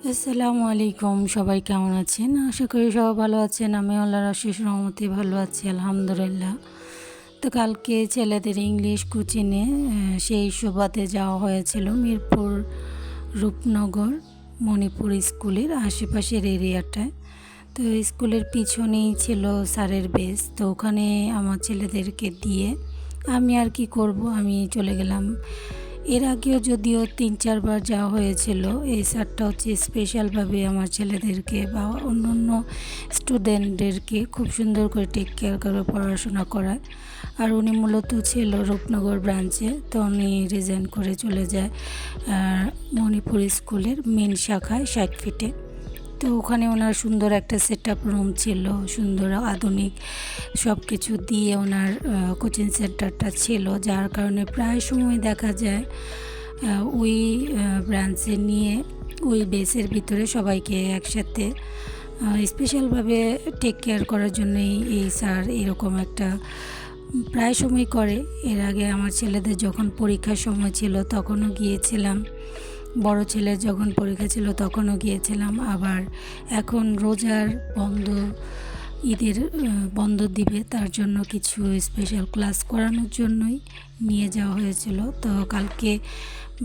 আসসালামু আলাইকুম। সবাই কেমন আছেন? আশা করি সবাই ভালো আছেন। আমি আল্লাহর অশেষ রহমতে ভালো আছি আলহামদুলিল্লাহ। তো কালকে ছেলেদের ইংলিশ কোচিংয়ে সেই সুবাদে যাওয়া হয়েছিল মিরপুর রূপনগর মণিপুর স্কুলের আশেপাশের এরিয়াটায়। তো স্কুলের পিছনেই ছিল স্যারের বেস। তো ওখানে আমার ছেলেদেরকে দিয়ে আমি আর কি করব, আমি চলে গেলাম। এর আগেও যদিও 3-4 বার যাওয়া হয়েছিল। এই স্যারটা হচ্ছে স্পেশালভাবে আমার ছেলেদেরকে বা অন্য স্টুডেন্টদেরকে খুব সুন্দর করে টেক কেয়ার করে পড়াশোনা করায়। আর উনি মূলত ছিল রূপনগর ব্রাঞ্চে। তো উনি রিজাইন করে চলে যায় মণিপুর স্কুলের মেন শাখায় 60 ফিটে। তো ওখানে ওনার সুন্দর একটা সেটআপ রুম ছিল, সুন্দর আধুনিক সব কিছু দিয়ে ওনার কোচিং সেন্টারটা ছিল, যার কারণে প্রায় সময় দেখা যায় ওই ব্রাঞ্চে নিয়ে ওই বেসের ভিতরে সবাইকে একসাথে স্পেশালভাবে টেক কেয়ার করার জন্যই এই স্যার এরকম একটা প্রায় সময় করে। এর আগে আমার ছেলেদের যখন পরীক্ষার সময় ছিল তখনও গিয়েছিলাম, বড় ছেলের যখন পরীক্ষা ছিল তখনও গিয়েছিলাম। আবার এখন রোজার বন্ধ, ঈদের বন্ধ দিবে, তার জন্য কিছু স্পেশাল ক্লাস করানোর জন্যই নিয়ে যাওয়া হয়েছিল। তো কালকে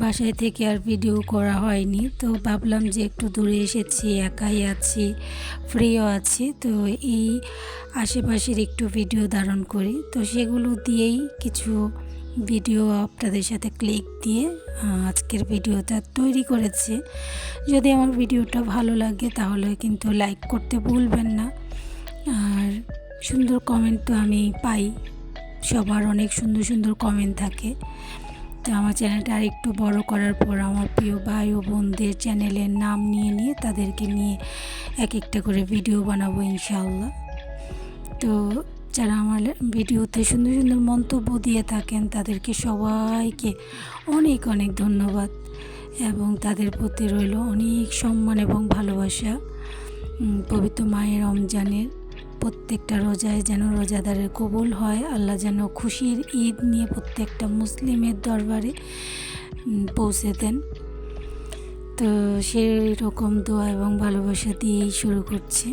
বাসায় থেকে আর ভিডিও করা হয়নি। তো ভাবলাম যে একটু দূরে এসেছি, একাই আছি, ফ্রিও আছি, তো এই আশেপাশের একটু ভিডিও ধারণ করি। তো সেগুলো দিয়েই কিছু ভিডিও আপনাদের সাথে ক্লিক দিয়ে আজকের ভিডিওটা তৈরি করেছি। যদি আমার ভিডিওটা ভালো লাগে তাহলে কিন্তু লাইক করতে ভুলবেন না। আর সুন্দর কমেন্ট তো আমি পাই, সবার অনেক সুন্দর সুন্দর কমেন্ট থাকে। তো আমার চ্যানেলটা আর একটু বড় করার পর আমার প্রিয় ভাই ও বোনদের চ্যানেলের নাম নিয়ে নিয়ে তাদেরকে নিয়ে এক একটা করে ভিডিও বানাবো ইনশাআল্লাহ। তো যারা আমার ভিডিওতে সুন্দর সুন্দর মন্তব্য দিয়ে থাকেন তাদেরকে সবাইকে অনেক অনেক ধন্যবাদ এবং তাদের প্রতি রইল অনেক সম্মান এবং ভালোবাসা। পবিত্র মায়ের রমজানের প্রত্যেকটা রোজায় যেন রোজাদারের কবুল হয়, আল্লাহ যেন খুশির ঈদ নিয়ে প্রত্যেকটা মুসলিমের দরবারে পৌঁছে দেন। তো সেই রকম দোয়া এবং ভালোবাসা দিয়েই শুরু করছি।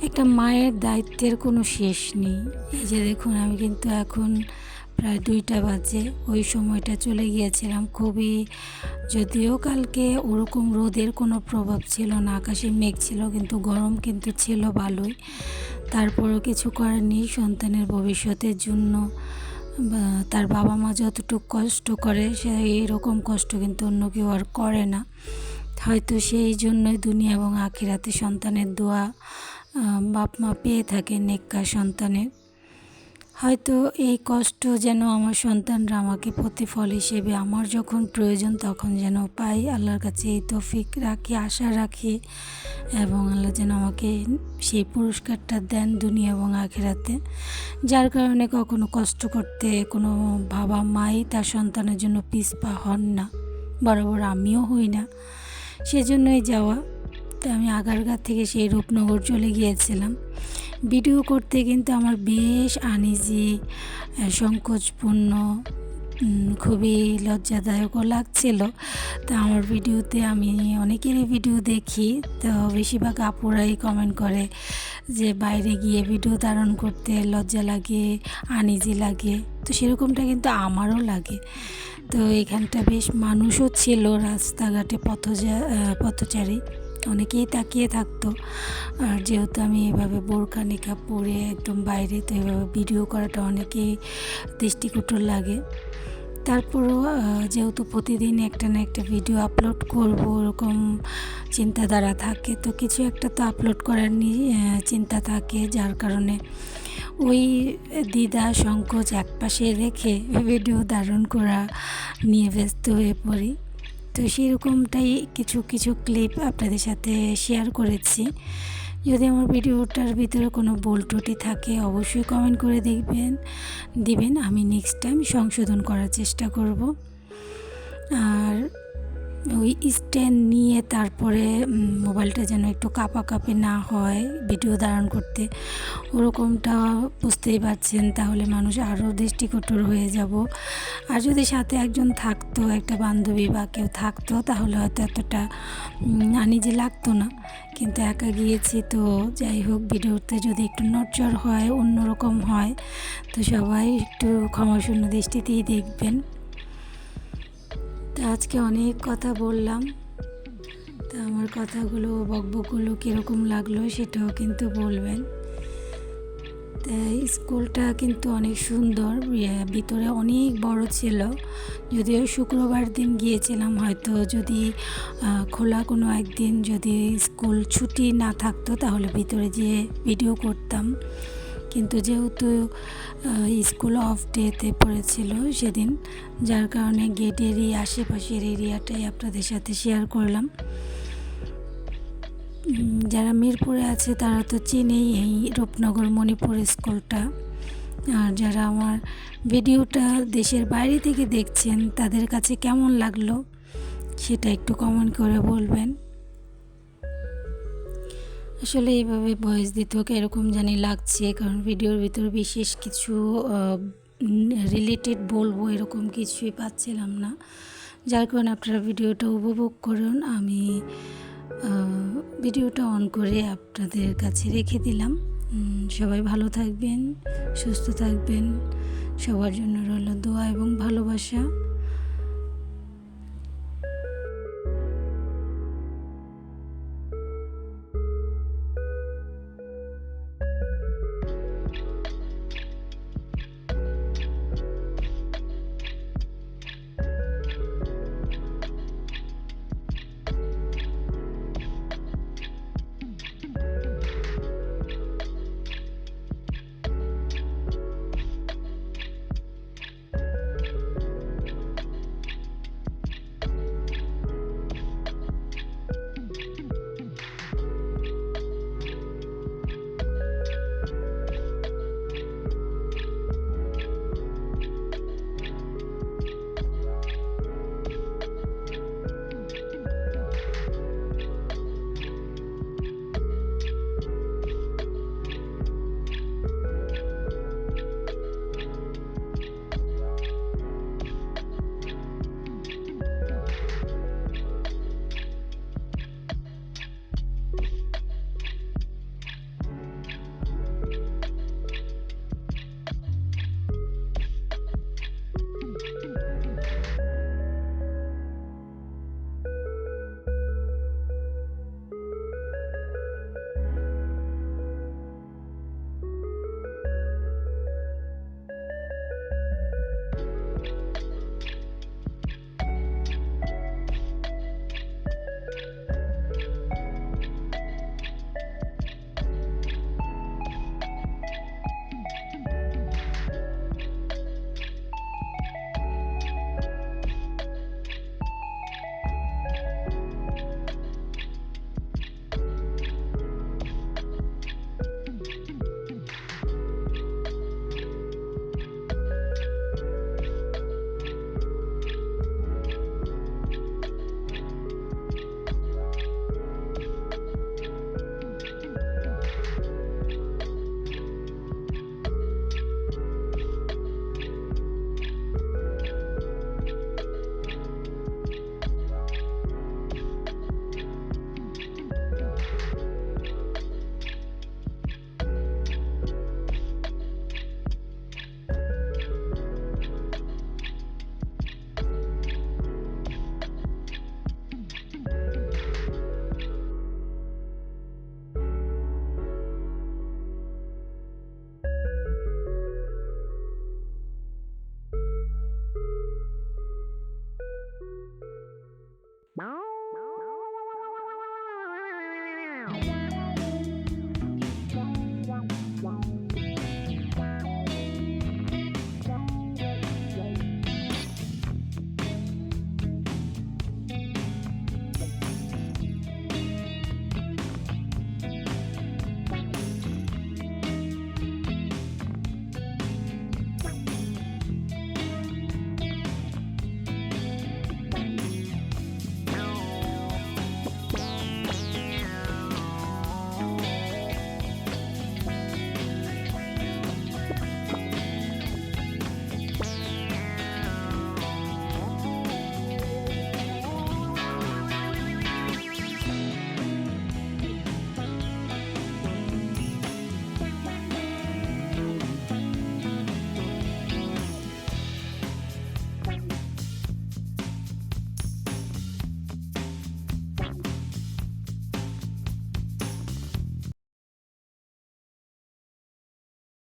একটা মায়ের দায়িত্বের কোনো শেষ নেই। এই যে দেখুন, আমি কিন্তু এখন প্রায় 2টা বাজে, ওই সময়টা চলে গিয়েছিলাম খুবই, যদিও কালকে ওরকম রোদের কোনো প্রভাব ছিল না, আকাশে মেঘ ছিল, কিন্তু গরম কিন্তু ছিল ভালোই। তারপরও কিছু করার নেই, সন্তানের ভবিষ্যতের জন্য তার বাবা মা যতটুকু কষ্ট করে সেই এরকম কষ্ট কিন্তু অন্য কেউ আর করে না। হয়তো সেই জন্যই দুনিয়া এবং আখিরাতে সন্তানের দোয়া বাপ মা পেয়ে থাকে নেককার সন্তানের। হয়তো এই কষ্ট যেন আমার সন্তানরা আমাকে প্রতিফল হিসেবে আমার যখন প্রয়োজন তখন যেন পাই। আল্লাহর কাছে এই তৌফিক রাখি, আশা রাখি, এবং আল্লাহ যেন আমাকে সেই পুরস্কারটা দেন দুনিয়া এবং আখিরাতে। যার কারণে কখনো কষ্ট করতে কোনো বাবা মাই তার সন্তানের জন্য পিছপা হন না, বরাবর আমিও হই না, সেজন্যই যাওয়া। তো আমি আগারগাঁ থেকে সেই রূপনগর চলে গিয়েছিলাম। ভিডিও করতে কিন্তু আমার বেশ আনইজি, সংকোচপূর্ণ, খুবই লজ্জাদায়কও লাগছিল। তো আমার ভিডিওতে আমি অনেকেরই ভিডিও দেখি, তো বেশিরভাগ আপুরাই কমেন্ট করে যে বাইরে গিয়ে ভিডিও ধারণ করতে লজ্জা লাগে, আনইজি লাগে। তো সেরকমটা কিন্তু আমারও লাগে। তো এখানটা বেশ মানুষও ছিল, রাস্তাঘাটে পথচারী অনেকেই তাকিয়ে থাকতো। আর যেহেতু আমি এভাবে বোরকা নিকাব পরে একদম বাইরে, তো এভাবে ভিডিও করাটা অনেকেই দৃষ্টিকটু লাগে। তারপরও যেহেতু প্রতিদিন একটা না একটা ভিডিও আপলোড করব ওরকম চিন্তাধারা থাকে, তো কিছু একটা তো আপলোড করার চিন্তা থাকে, যার কারণে ওই দ্বিধা সংকোচ একপাশে রেখে ভিডিও ধারণ করা নিয়ে ব্যস্ত হয়ে পড়ি। তো সেরকমটাই কিছু কিছু ক্লিপ আপনাদের সাথে শেয়ার করেছি। যদি আমার ভিডিওটার ভিতরে কোনো ভুল ত্রুটি থাকে অবশ্যই কমেন্ট করে দিবেন, আমি নেক্সট টাইম সংশোধন করার চেষ্টা করব। আর ওই স্ট্যান্ড নিয়ে তারপরে মোবাইলটা যেন একটু কাঁপাকাঁপি না হয় ভিডিও ধারণ করতে, ওরকমটা বুঝতেই পারছেন। তাহলে মানুষ আরও দৃষ্টিকটুর হয়ে যাব। আর যদি সাথে একজন থাকতো, একটা বান্ধবী বা কেউ থাকতো, তাহলে হয়তো এতটা আনইজি লাগতো না। কিন্তু একা গিয়েছি তো যাই হোক, ভিডিওতে যদি একটু নড়চড় হয়, অন্যরকম হয়, তো সবাই একটু ক্ষমাশূন্য দৃষ্টিতেই দেখবেন। তো আজকে অনেক কথা বললাম, তা আমার কথাগুলো বকবকগুলো কীরকম লাগলো সেটাও কিন্তু বলবেন। তাই স্কুলটা কিন্তু অনেক সুন্দর, ভিতরে অনেক বড় ছিল। যদিও শুক্রবার দিন গিয়েছিলাম, হয়তো যদি খোলা কোনো একদিন যদি স্কুল ছুটি না থাকতো তাহলে ভিতরে যেয়ে ভিডিও করতাম। কিন্তু যেহেতু স্কুল অফ ডেতে পড়েছিল সেদিন, যার কারণে গেটেরই আশেপাশের এরিয়াটাই আপনাদের সাথে শেয়ার করলাম। যারা মিরপুরে আছে তারা তো চেনেই এই রূপনগর মণিপুর স্কুলটা। আর যারা আমার ভিডিওটা দেশের বাইরে থেকে দেখছেন তাদের কাছে কেমন লাগলো সেটা একটু কমেন্ট করে বলবেন। আসলে এইভাবে ভয়েস দিতেও এরকম জানি লাগছে, কারণ ভিডিওর ভিতর বিশেষ কিছু রিলেটেড বলবো এরকম কিছুই পাচ্ছিলাম না, যার কারণে আপনারা ভিডিওটা উপভোগ করুন। আমি ভিডিওটা অন করে আপনাদের কাছে রেখে দিলাম। সবাই ভালো থাকবেন, সুস্থ থাকবেন, সবার জন্য রইল দোয়া এবং ভালোবাসা।